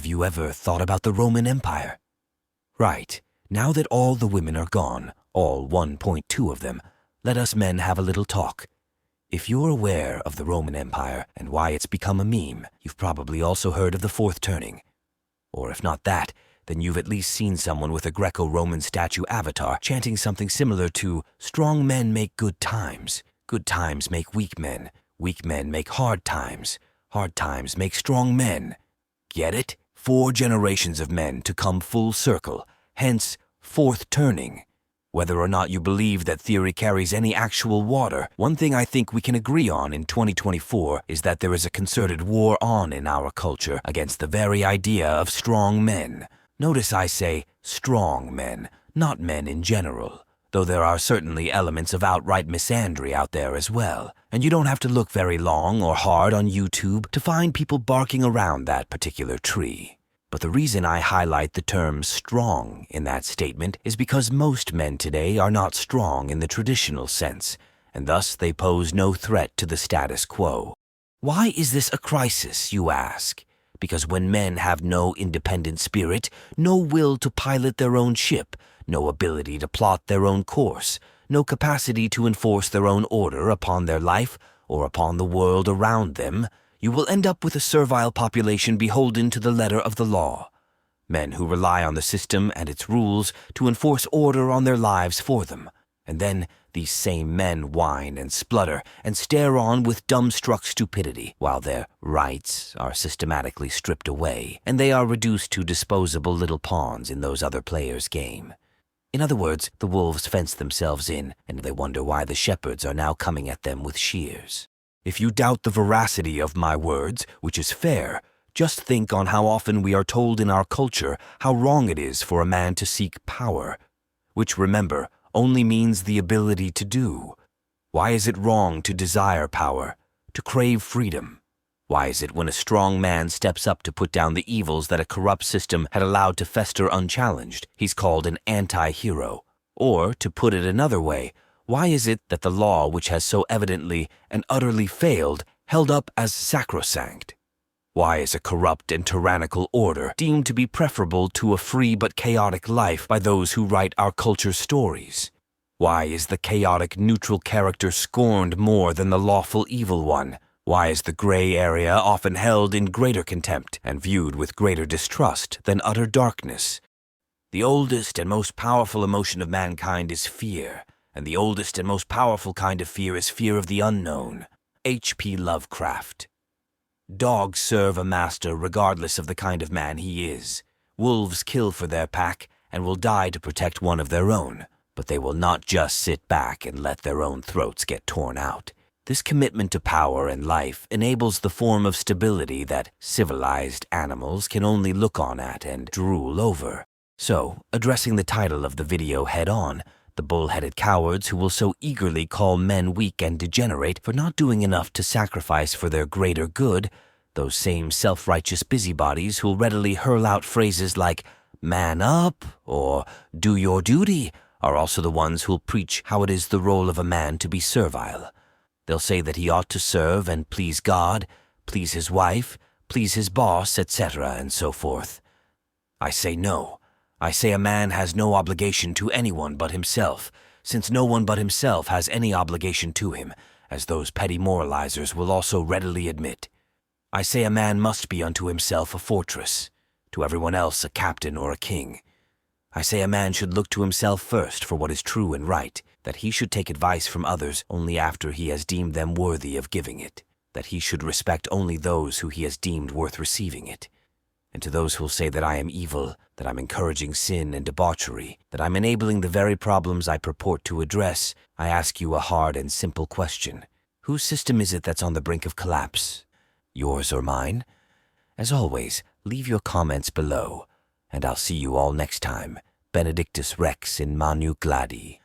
Have you ever thought about the Roman Empire? Right, now that all the women are gone, all 1.2 of them, let us men have a little talk. If you're aware of the Roman Empire and why it's become a meme, you've probably also heard of the fourth turning. Or if not that, then you've at least seen someone with a Greco-Roman statue avatar chanting something similar to, "Strong men make good times make weak men make hard times make strong men." Get it? 4 generations of men to come full circle, hence fourth turning. Whether or not you believe that theory carries any actual water, one thing I think we can agree on in 2024 is that there is a concerted war on in our culture against the very idea of strong men. Notice I say strong men, not men in general, though there are certainly elements of outright misandry out there as well, and you don't have to look very long or hard on YouTube to find people barking around that particular tree. But the reason I highlight the term strong in that statement is because most men today are not strong in the traditional sense, and thus they pose no threat to the status quo. Why is this a crisis, you ask? Because when men have no independent spirit, no will to pilot their own ship, no ability to plot their own course, no capacity to enforce their own order upon their life or upon the world around them, you will end up with a servile population beholden to the letter of the law. Men who rely on the system and its rules to enforce order on their lives for them. And then these same men whine and splutter and stare on with dumbstruck stupidity while their rights are systematically stripped away and they are reduced to disposable little pawns in those other players' game. In other words, the wolves fence themselves in and they wonder why the shepherds are now coming at them with shears. If you doubt the veracity of my words, which is fair, just think on how often we are told in our culture how wrong it is for a man to seek power, which, remember, only means the ability to do. Why is it wrong to desire power, to crave freedom? Why is it when a strong man steps up to put down the evils that a corrupt system had allowed to fester unchallenged, he's called an anti-hero? Or, to put it another way, why is it that the law which has so evidently and utterly failed held up as sacrosanct? Why is a corrupt and tyrannical order deemed to be preferable to a free but chaotic life by those who write our culture's stories? Why is the chaotic neutral character scorned more than the lawful evil one? Why is the gray area often held in greater contempt and viewed with greater distrust than utter darkness? The oldest and most powerful emotion of mankind is fear, and the oldest and most powerful kind of fear is fear of the unknown. H.P. Lovecraft. Dogs serve a master regardless of the kind of man he is. Wolves kill for their pack and will die to protect one of their own, but they will not just sit back and let their own throats get torn out. This commitment to power and life enables the form of stability that civilized animals can only look on at and drool over. So, addressing the title of the video head-on, the bull-headed cowards who will so eagerly call men weak and degenerate for not doing enough to sacrifice for their greater good, those same self-righteous busybodies who'll readily hurl out phrases like "man up" or "do your duty," are also the ones who'll preach how it is the role of a man to be servile. They'll say that he ought to serve and please God, please his wife, please his boss, etc., and so forth. I say no. I say a man has no obligation to anyone but himself, since no one but himself has any obligation to him, as those petty moralizers will also readily admit. I say a man must be unto himself a fortress, to everyone else a captain or a king. I say a man should look to himself first for what is true and right, that he should take advice from others only after he has deemed them worthy of giving it, that he should respect only those who he has deemed worth receiving it. And to those who'll say that I am evil, that I'm encouraging sin and debauchery, that I'm enabling the very problems I purport to address, I ask you a hard and simple question. Whose system is it that's on the brink of collapse? Yours or mine? As always, leave your comments below, and I'll see you all next time. Benedictus Rex in Manu Gladi.